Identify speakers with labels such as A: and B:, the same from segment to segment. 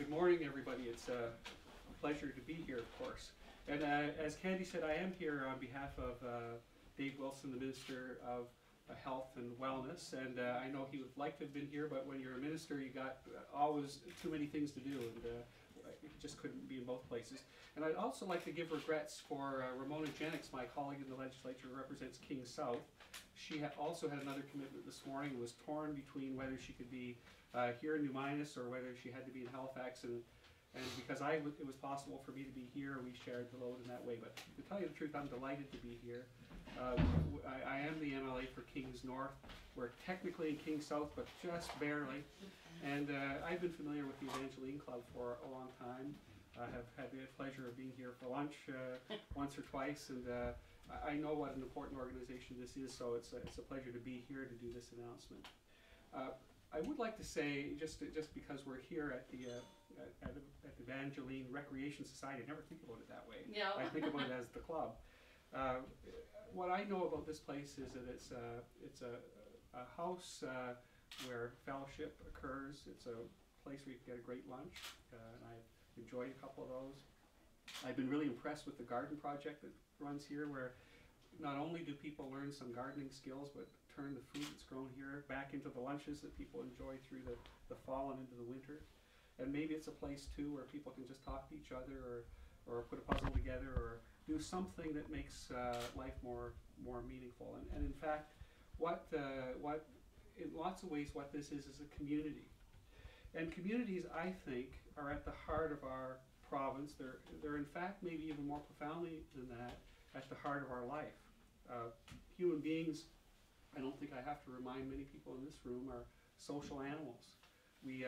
A: Good morning, everybody. It's a pleasure to be here, of course. And as Candy said, I am here on behalf of Dave Wilson, the Minister of Health and Wellness. And I know he would like to have been here, but when you're a minister, you got always too many things to do, and you just couldn't be in both places. And I'd also like to give regrets for Ramona Jennings, my colleague in the legislature who represents King South. She also had another commitment this morning and was torn between whether she could be here in New Minas or whether she had to be in Halifax, and because it was possible for me to be here, we shared the load in that way. But to tell you the truth, I'm delighted to be here. I am the MLA for Kings North. We're technically in Kings South, but just barely. And I've been familiar with the Evangeline Club for a long time. I have had the pleasure of being here for lunch once or twice, and I know what an important organization this is, so it's a pleasure to be here to do this announcement. I would like to say, just because we're here at the Evangeline Recreation Society, I never think about it that way. No. I think about it as the club. What I know about this place is that it's a house where fellowship occurs. It's a place where you can get a great lunch, and I've enjoyed a couple of those. I've been really impressed with the garden project that runs here, where not only do people learn some gardening skills, but turn the food that's grown here back into the lunches that people enjoy through the fall and into the winter. And maybe it's a place too where people can just talk to each other, or put a puzzle together, or do something that makes life more meaningful. And in fact, what in lots of ways what this is a community. And communities, I think, are at the heart of our province. They're in fact maybe even more profoundly than that at the heart of our life. Human beings, I don't think I have to remind many people in this room, are social animals. We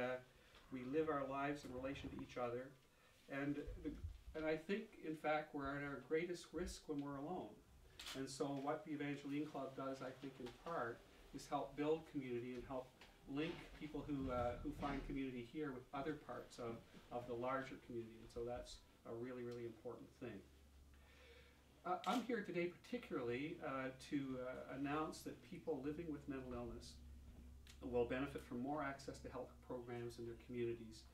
A: live our lives in relation to each other, and I think, in fact, we're at our greatest risk when we're alone. And so what the Evangeline Club does, I think, in part, is help build community and help link people who find community here with other parts of the larger community. And so that's a really, really important thing. I'm here today particularly to announce that people living with mental illness will benefit from more access to health programs in their communities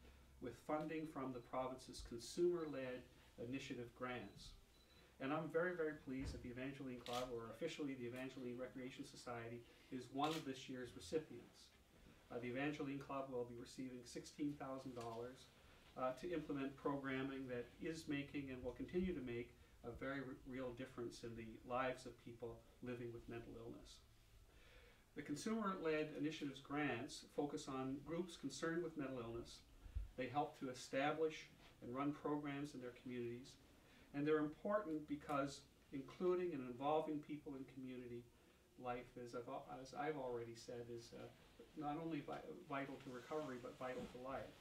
A: with funding from the province's consumer-led initiative grants. And I'm very, very pleased that the Evangeline Club, or officially the Evangeline Recreation Society, is one of this year's recipients. The Evangeline Club will be receiving $16,000 to implement programming that is making and will continue to make a very real difference in the lives of people living with mental illness. The consumer-led initiatives grants focus on groups concerned with mental illness. They help to establish and run programs in their communities. And they're important because including and involving people in community life, as I've already said, is not only vital to recovery, but vital to life.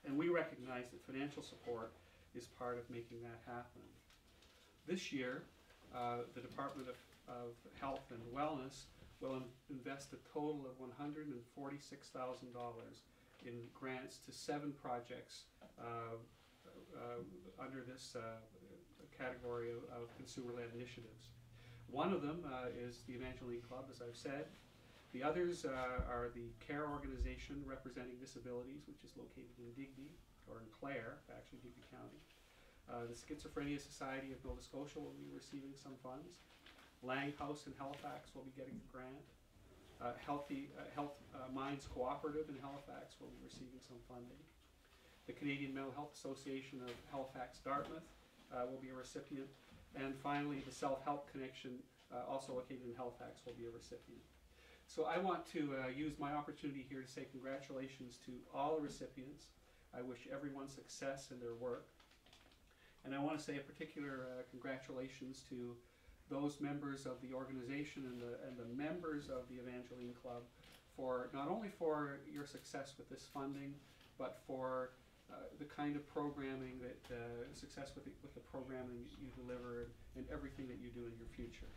A: And we recognize that financial support is part of making that happen. This year, the Department of Health and Wellness will invest a total of $146,000 in grants to 7 projects under this category of consumer-led initiatives. One of them is the Evangeline Club, as I've said. The others are the CARE organization representing disabilities, which is located in Digby, or in Clare, actually Digby County. The Schizophrenia Society of Nova Scotia will be receiving some funds. Lang House in Halifax will be getting a grant. Health Minds Cooperative in Halifax will be receiving some funding. The Canadian Mental Health Association of Halifax Dartmouth will be a recipient. And finally, the Self-Help Connection, also located in Halifax, will be a recipient. So I want to use my opportunity here to say congratulations to all the recipients. I wish everyone success in their work. And I want to say a particular congratulations to those members of the organization and the members of the Evangeline Club for not only for your success with this funding, but for the kind of programming that success with the programming you deliver and everything that you do in your future.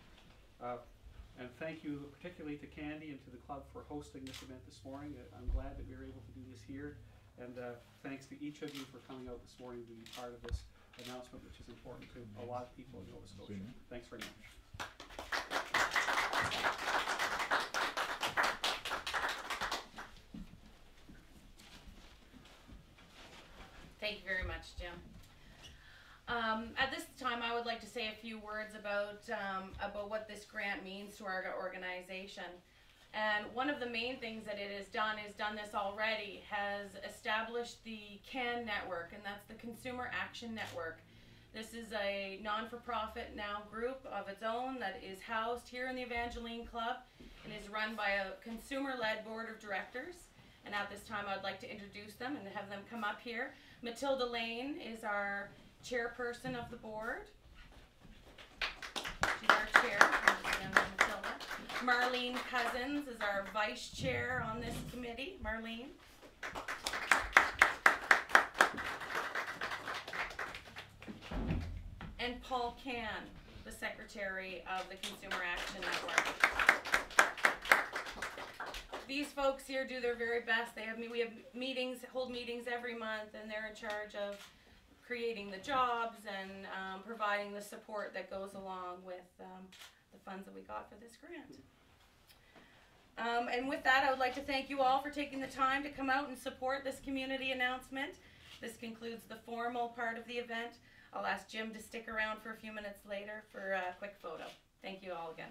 A: And thank you particularly to Candy and to the club for hosting this event this morning. I'm glad that we were able to do this here. And thanks to each of you for coming out this morning to be part of this announcement, which is important to a lot of people in Nova Scotia. Thanks very much.
B: Thank you very much, Jim. At this time, I would like to say a few words about what this grant means to our organization. And one of the main things that it has done this already, has established the CAN network, and that's the Consumer Action Network. This is a non-for-profit now group of its own that is housed here in the Evangeline Club and is run by a consumer-led board of directors. And at this time, I'd like to introduce them and have them come up here. Matilda Lane is our chairperson of the board. She's our chair. Matilda. Marlene Cousins is our vice chair on this committee. Marlene. And Paul Can, the secretary of the Consumer Action Network. These folks here do their very best. We have meetings, hold meetings every month, and they're in charge of creating the jobs and providing the support that goes along with the funds that we got for this grant. And with that, I would like to thank you all for taking the time to come out and support this community announcement. This concludes the formal part of the event. I'll ask Jim to stick around for a few minutes later for a quick photo. Thank you all again.